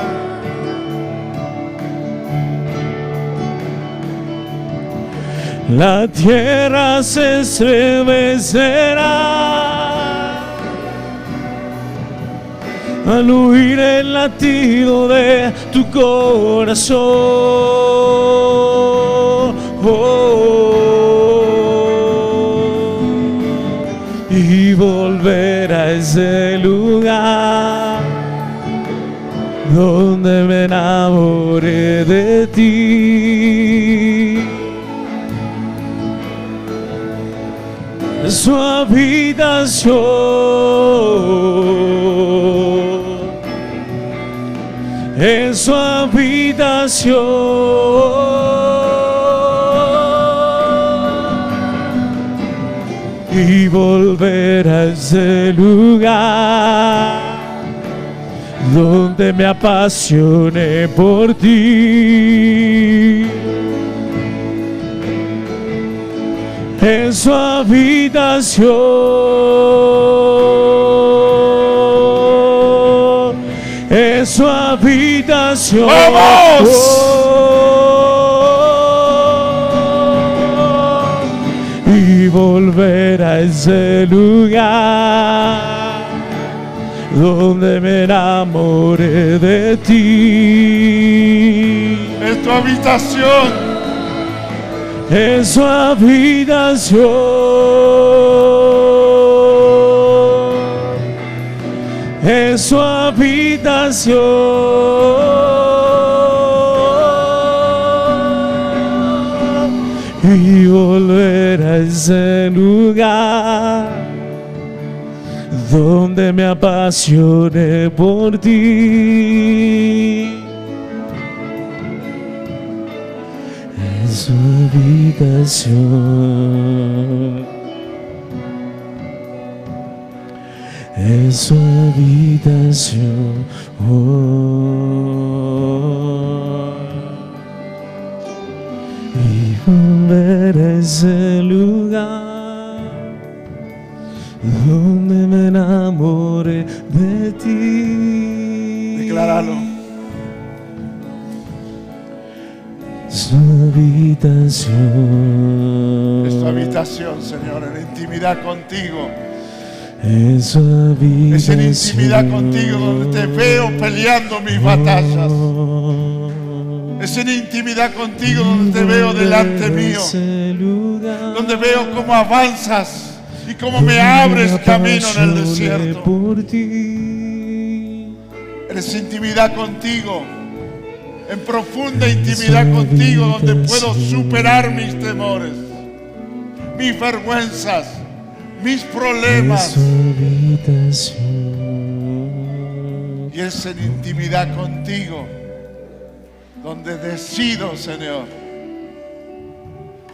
La tierra se estremecerá al oír el latido de tu corazón. Y volver a ese lugar donde me enamoré de ti. Su habitación, en su habitación, y volver a ese lugar donde me apasioné por ti. En su habitación, en su habitación. Y volver a ese lugar donde me enamoré de ti. En tu habitación. En su habitación, en su habitación, y volver a ese lugar donde me apasione por ti. En su habitación, en su habitación, y volver a ese lugar donde me enamoré de ti. Decláralo. Su habitación, Es tu habitación, Señor, en intimidad contigo. es su habitación, Es en intimidad contigo donde te veo peleando mis batallas. Es en intimidad contigo donde te veo delante mío, donde veo cómo avanzas y cómo me abres camino en el desierto. Eres intimidad contigo, en profunda intimidad contigo, donde puedo superar mis temores, mis vergüenzas, mis problemas. Y es en intimidad contigo donde decido, Señor,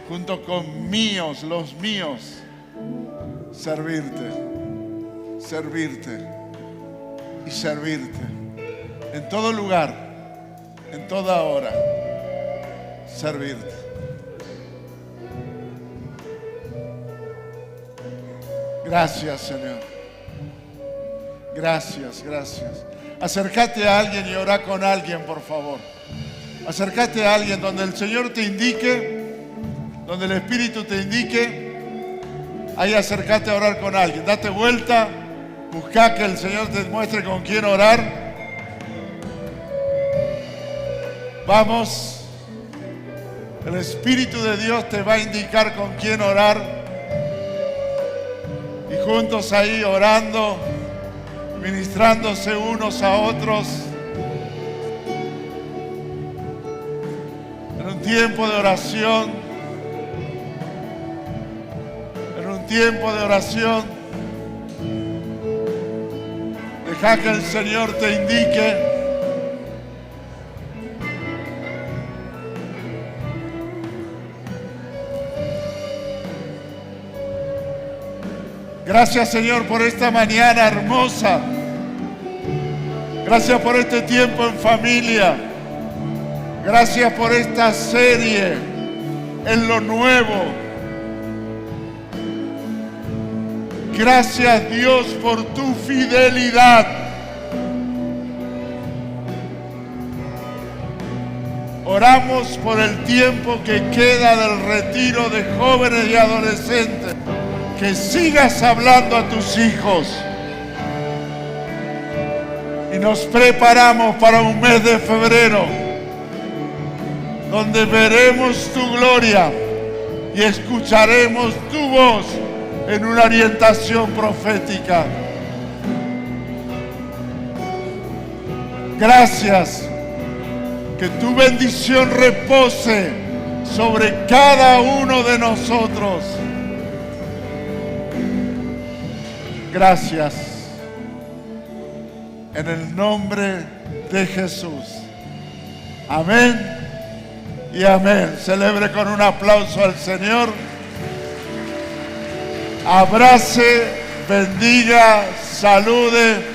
junto con los míos, servirte y servirte en todo lugar, en toda hora, servirte. Gracias, Señor. Gracias. Acércate a alguien y ora con alguien, por favor. Acércate a alguien donde el Señor te indique, donde el Espíritu te indique. Ahí acércate a orar con alguien. Date vuelta, busca que el Señor te muestre con quién orar. Vamos. El Espíritu de Dios te va a indicar con quién orar. Y juntos ahí orando, ministrándose unos a otros. En un tiempo de oración. En un tiempo de oración. Deja que el Señor te indique. Gracias, Señor, por esta mañana hermosa. Gracias por este tiempo en familia. Gracias por esta serie en lo nuevo. Gracias, Dios, por tu fidelidad. Oramos por el tiempo que queda del retiro de jóvenes y adolescentes. Que sigas hablando a tus hijos. Y nos preparamos para un mes de febrero, donde veremos tu gloria y escucharemos tu voz en una orientación profética. Gracias. Que tu bendición repose sobre cada uno de nosotros. Gracias. En el nombre de Jesús. Amén y amén. Celebre con un aplauso al Señor. Abrace, bendiga, salude.